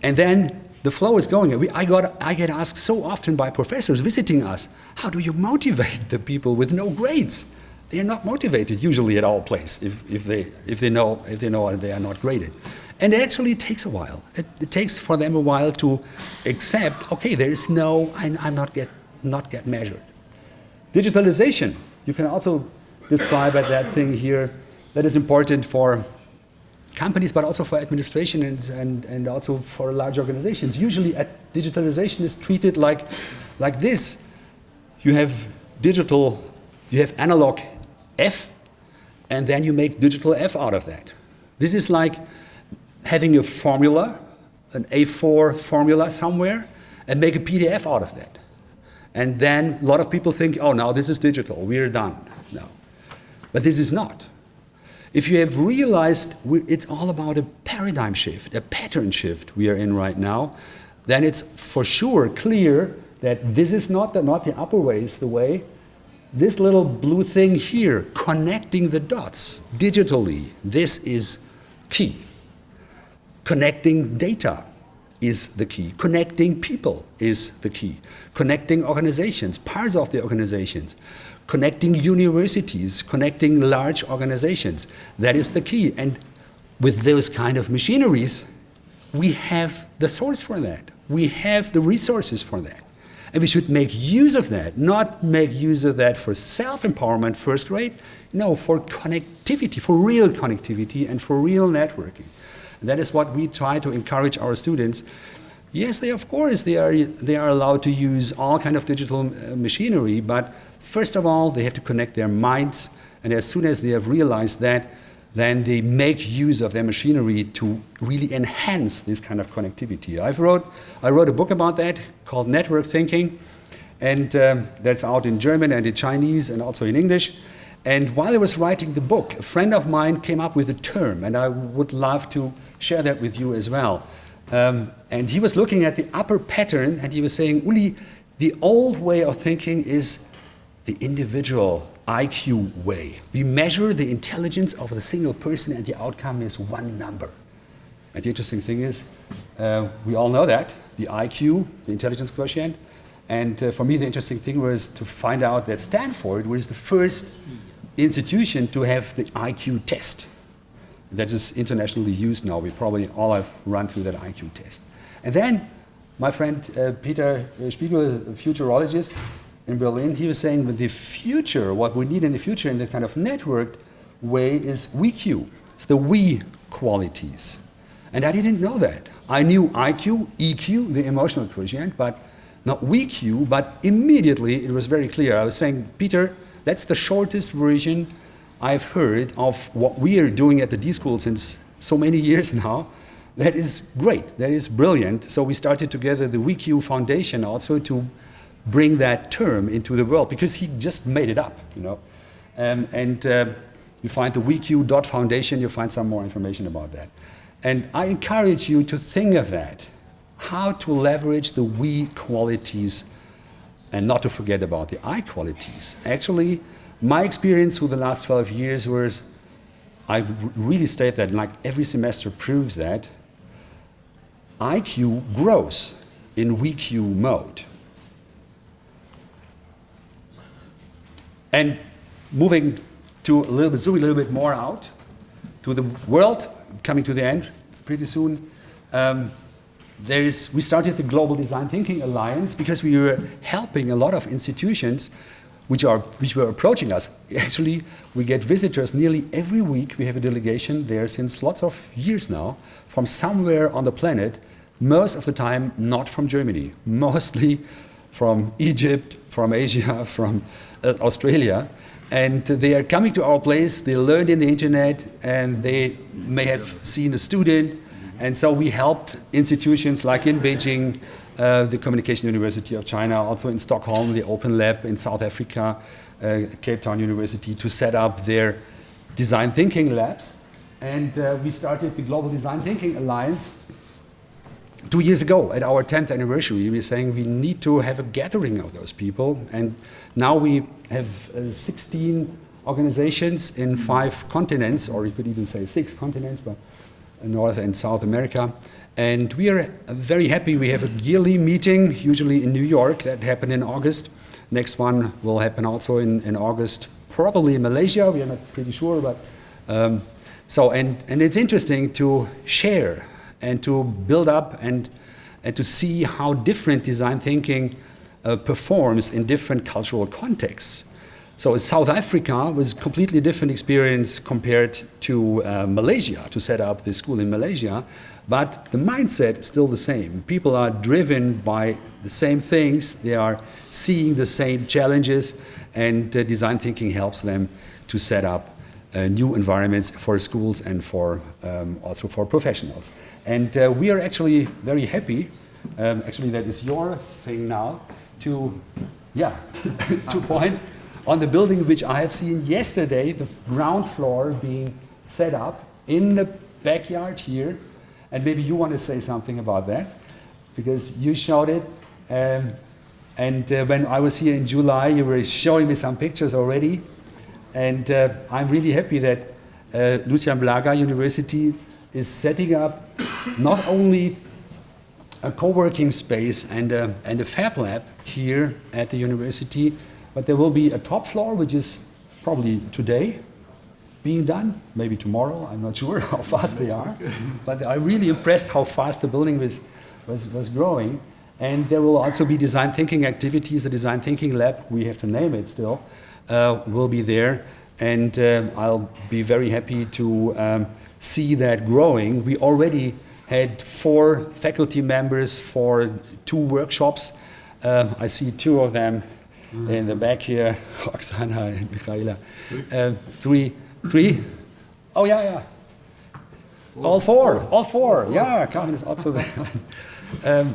And then the flow is going. I get asked so often by professors visiting us, how do you motivate the people with no grades? They are not motivated usually at our place if they know they are not graded. And actually it takes a while. It takes for them a while to accept, okay, there is no, I'm not get measured. Digitalization, you can also describe that thing here that is important for companies, but also for administration and also for large organizations. Usually digitalization is treated like this. You have analog F, and then you make digital F out of that. This is like having a formula, an A4 formula somewhere, and make a PDF out of that. And then a lot of people think, oh, now this is digital, we're done. No. But this is not. If you have realized it's all about a paradigm shift, a pattern shift we are in right now, then it's for sure clear that this is not the upper way is the way. This little blue thing here, connecting the dots digitally, this is key. Connecting data is the key. Connecting people is the key. Connecting organizations, parts of the organizations. Connecting universities, connecting large organizations. That is the key. And with those kind of machineries, we have the source for that. We have the resources for that. And we should make use of that, not make use of that for self-empowerment first grade, no, for connectivity, for real connectivity and for real networking. And that is what we try to encourage our students. Yes, they are allowed to use all kind of digital machinery, but first of all, they have to connect their minds, and as soon as they have realized that, then they make use of their machinery to really enhance this kind of connectivity. I wrote a book about that called Network Thinking, and that's out in German and in Chinese and also in English. And while I was writing the book, a friend of mine came up with a term, and I would love to share that with you as well. And he was looking at the upper pattern, and he was saying, Uli, the old way of thinking is the individual IQ way. We measure the intelligence of the single person and the outcome is one number. And the interesting thing is, we all know that, the IQ, the intelligence quotient. And for me, the interesting thing was to find out that Stanford was the first institution to have the IQ test. That is internationally used now. We probably all have run through that IQ test. And then my friend Peter Spiegel, a futurologist, in Berlin, he was saying that the future, what we need in the future in the kind of networked way is WeQ. It's the we qualities. And I didn't know that. I knew IQ, EQ, the emotional quotient, but not WeQ, but immediately it was very clear. I was saying, Peter, that's the shortest version I've heard of what we are doing at the D School since so many years now. That is great, that is brilliant. So we started together the WeQ Foundation also to bring that term into the world, because he just made it up, you know. You find the WeQ.Foundation, you'll find some more information about that. And I encourage you to think of that, how to leverage the we qualities and not to forget about the I qualities. Actually, my experience through the last 12 years was, I really state that, like every semester proves that, IQ grows in WeQ mode. And moving to zooming a little bit more out to the world, coming to the end pretty soon. We started the Global Design Thinking Alliance because we were helping a lot of institutions which were approaching us. Actually, we get visitors nearly every week. We have a delegation there since lots of years now from somewhere on the planet, most of the time not from Germany, mostly from Egypt, from Asia, from Australia. And they are coming to our place, they learned in the internet, and they may have seen a student. And so we helped institutions like in Beijing, the Communication University of China, also in Stockholm, the Open Lab in South Africa, Cape Town University, to set up their design thinking labs. And we started the Global Design Thinking Alliance 2 years ago at our 10th anniversary. We were saying we need to have a gathering of those people. And now we have 16 organizations in 5 continents, or you could even say 6 continents, but North and South America. And we are very happy. We have a yearly meeting, usually in New York, that happened in August. Next one will happen also in August, probably in Malaysia. We are not pretty sure, but and it's interesting to share and to build up and to see how different design thinking performs in different cultural contexts. So South Africa was a completely different experience compared to Malaysia, to set up the school in Malaysia, but the mindset is still the same. People are driven by the same things, they are seeing the same challenges, and design thinking helps them to set up new environments for schools and for also for professionals. And we are actually very happy, actually that is your thing now, to point on the building which I have seen yesterday, the ground floor being set up in the backyard here. And maybe you want to say something about that, because you showed it. And when I was here in July, you were showing me some pictures already. And I'm really happy that Lucian Blaga University is setting up not only a co-working space and a fab lab here at the university, but there will be a top floor, which is probably today being done, maybe tomorrow, I'm not sure how fast they are. But I'm really impressed how fast the building was growing. And there will also be design thinking activities, a design thinking lab, we have to name it still, will be there. And I'll be very happy to see that growing. We already had 4 faculty members for 2 workshops. I see 2 of them in the back here, Oksana and Michaela. 3? Oh, yeah. All four. Yeah, Carmen is also there.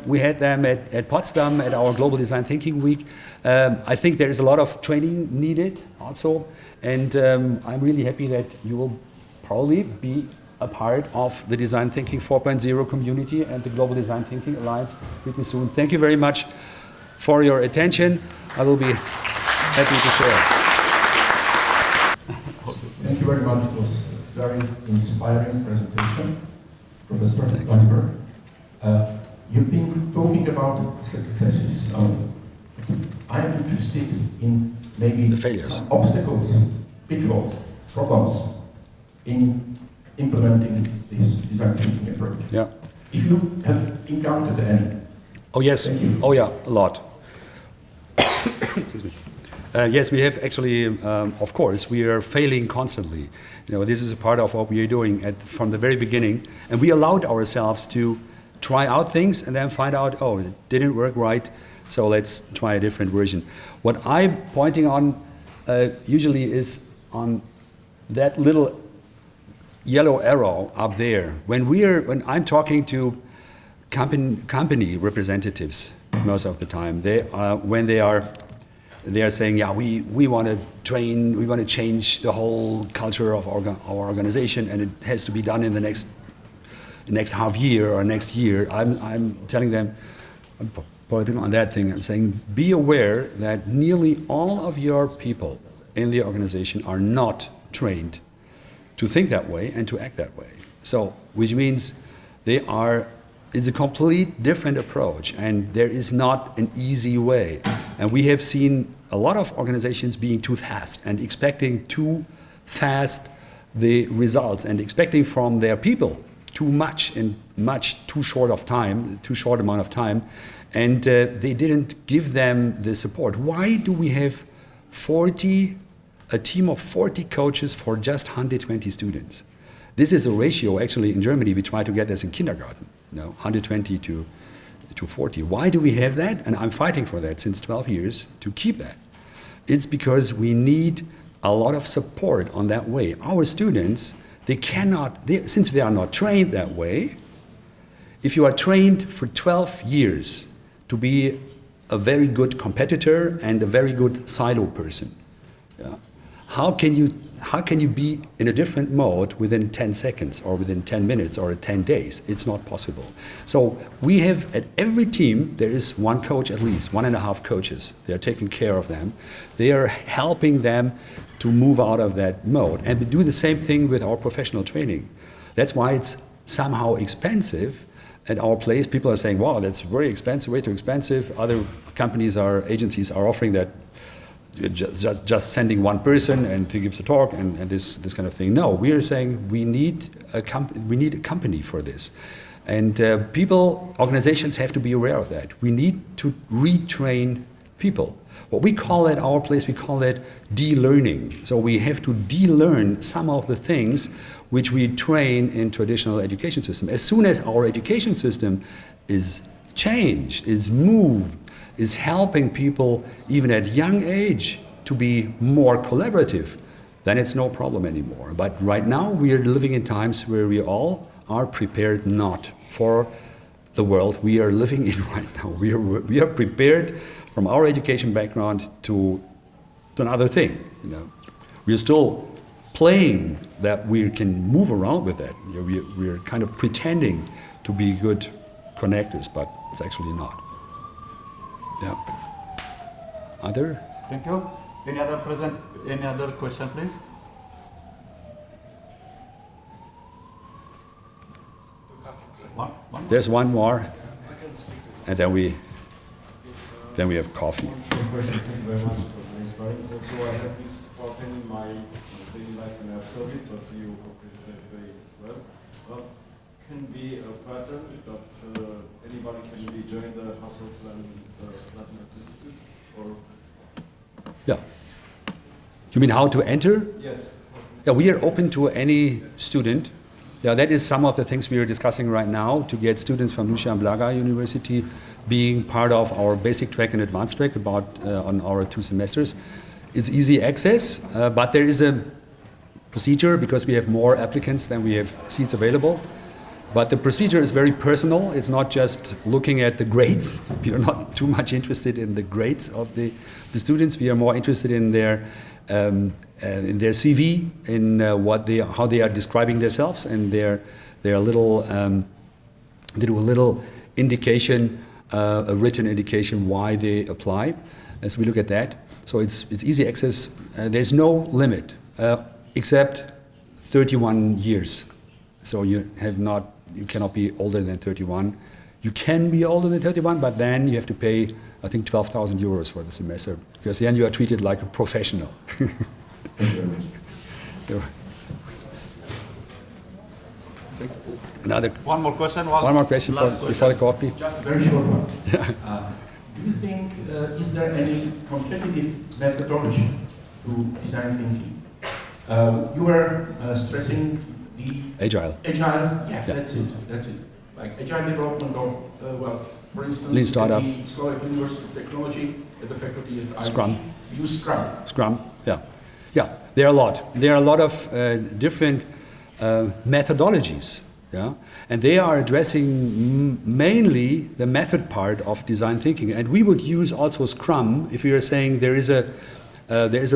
We had them at Potsdam at our Global Design Thinking Week. I think there is a lot of training needed also. And I'm really happy that you will probably be a part of the Design Thinking 4.0 community and the Global Design Thinking Alliance pretty soon. Thank you very much for your attention. I will be happy to share. Thank you very much. It was a very inspiring presentation, Professor Weinberg. You've been talking about successes. I'm interested in maybe the failures, some obstacles, pitfalls, problems in implementing this design thinking approach. Yeah. If you have encountered any. Oh yes. Oh yeah, a lot. Excuse me. Yes, we have actually, of course, we are failing constantly. You know, this is a part of what we are doing from the very beginning. And we allowed ourselves to try out things and then find out, oh, it didn't work right, so let's try a different version. What I'm pointing on usually is on that little yellow arrow up there. When I'm talking to company representatives most of the time, when they are saying, yeah, we want to train, we want to change the whole culture of our organization, and it has to be done in the next half year or next year. I'm telling them, I'm pointing on that thing, I'm saying, be aware that nearly all of your people in the organization are not trained to think that way and to act that way. So, which means it's a complete different approach, and there is not an easy way. And we have seen a lot of organizations being too fast and expecting too fast the results and expecting from their people too much in too short amount of time, and they didn't give them the support. Why do we have a team of 40 coaches for just 120 students? This is a ratio, actually, in Germany, we try to get this in kindergarten, 120 to 40. Why do we have that? And I'm fighting for that since 12 years to keep that. It's because we need a lot of support on that way. Our students, since they are not trained that way, if you are trained for 12 years to be a very good competitor and a very good silo person, yeah, how can you be in a different mode within 10 seconds or within 10 minutes or 10 days? It's not possible. So we have, at every team, there is one coach at least, 1.5 coaches. They are taking care of them. They are helping them to move out of that mode. And we do the same thing with our professional training. That's why it's somehow expensive. At our place, people are saying, wow, that's very expensive, way too expensive. Other companies or agencies are offering that just sending one person and he gives a talk and this kind of thing. No, we are saying we need a company for this. And organizations have to be aware of that. We need to retrain people. What we call at our place, we call that de-learning. So we have to de-learn some of the things which we train in traditional education system. As soon as our education system is changed, is moved, is helping people even at young age to be more collaborative, then it's no problem anymore. But right now we are living in times where we all are prepared not for the world we are living in right now. We are prepared from our education background to another thing. You know, we are still playing that we can move around with that. You know, we're kind of pretending to be good connectors, but it's actually not. Yeah. Other? Thank you. Any other question, please? One There's one more, and then we have coffee. Thank you very much for inspiring. Also, I have this pattern in my daily life and I've solved it, but you said very well. Can be a pattern that anybody can be join the Hasselblad Institute, or? Yeah. You mean how to enter? Yes. Yeah, we are open to any student. Yeah, that is some of the things we are discussing right now to get students from Lucian Blaga University being part of our basic track and advanced track on our 2 semesters. It's easy access, but there is a procedure because we have more applicants than we have seats available. But the procedure is very personal. It's not just looking at the grades. We are not too much interested in the grades of the students. We are more interested in their CV, in how they are describing themselves, and their little indication, a written indication why they apply. As we look at that, so it's easy access. There's no limit except 31 years. So you cannot be older than 31. You can be older than 31, but then you have to pay, I think, 12,000 euros for the semester, because then you are treated like a professional. One more question. One more question before the coffee. Just a very short one. Do you think, is there any competitive methodology to design thinking? You were stressing the Agile. Yeah, that's it. Like agile development of, for instance, Lean startup. the Slovak University of Technology at the faculty of IT. Scrum. Use Scrum. Scrum, yeah. Yeah, there are a lot. There are a lot of different methodologies, yeah? And they are addressing mainly the method part of design thinking. And we would use also Scrum if we are saying there is a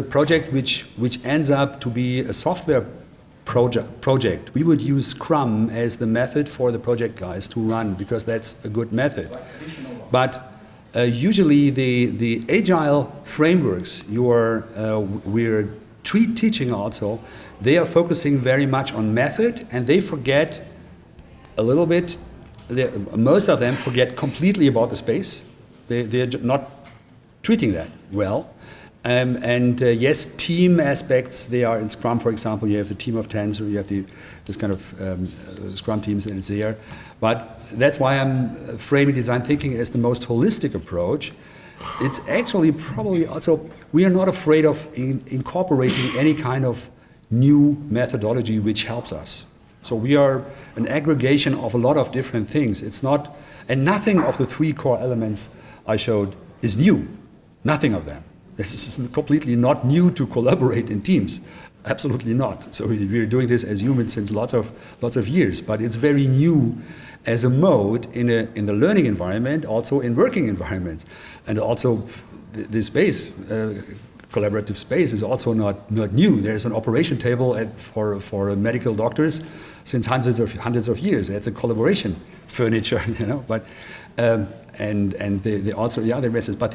project which ends up to be a software project. We would use Scrum as the method for the project guys to run, because that's a good method. But usually the agile frameworks we're teaching also, they are focusing very much on method, and they forget a little bit, most of them forget completely about the space. They're not treating that well. Yes, team aspects, they are in Scrum, for example, you have the team of 10, so you have this kind of Scrum teams, and it's there. But that's why I'm framing design thinking as the most holistic approach. It's actually probably also, we are not afraid of incorporating any kind of new methodology which helps us. So we are an aggregation of a lot of different things. It's not, and nothing of the 3 core elements I showed is new. Nothing of them. This is completely not new to collaborate in teams. Absolutely not. So we're doing this as humans since lots of years, but it's very new as a mode in the learning environment, also in working environments. And also the space, collaborative space is also not new. There's an operation table for medical doctors since hundreds of years. It's a collaboration furniture, you know, but and also the other methods, but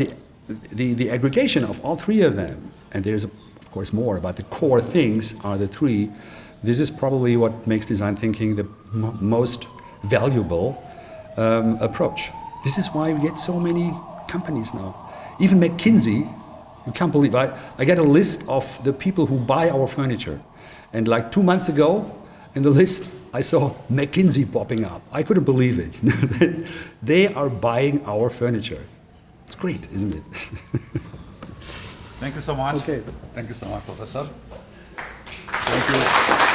the aggregation of all three of them, and there's of course more, but the core things are the three. This is probably what makes design thinking the most valuable approach. This is why we get so many companies now. Even McKinsey, you can't believe, I get a list of the people who buy our furniture. And like 2 months ago, in the list, I saw McKinsey popping up. I couldn't believe it. They are buying our furniture. It's great, isn't it? Thank you so much. Okay. Thank you so much, Professor. Thank you.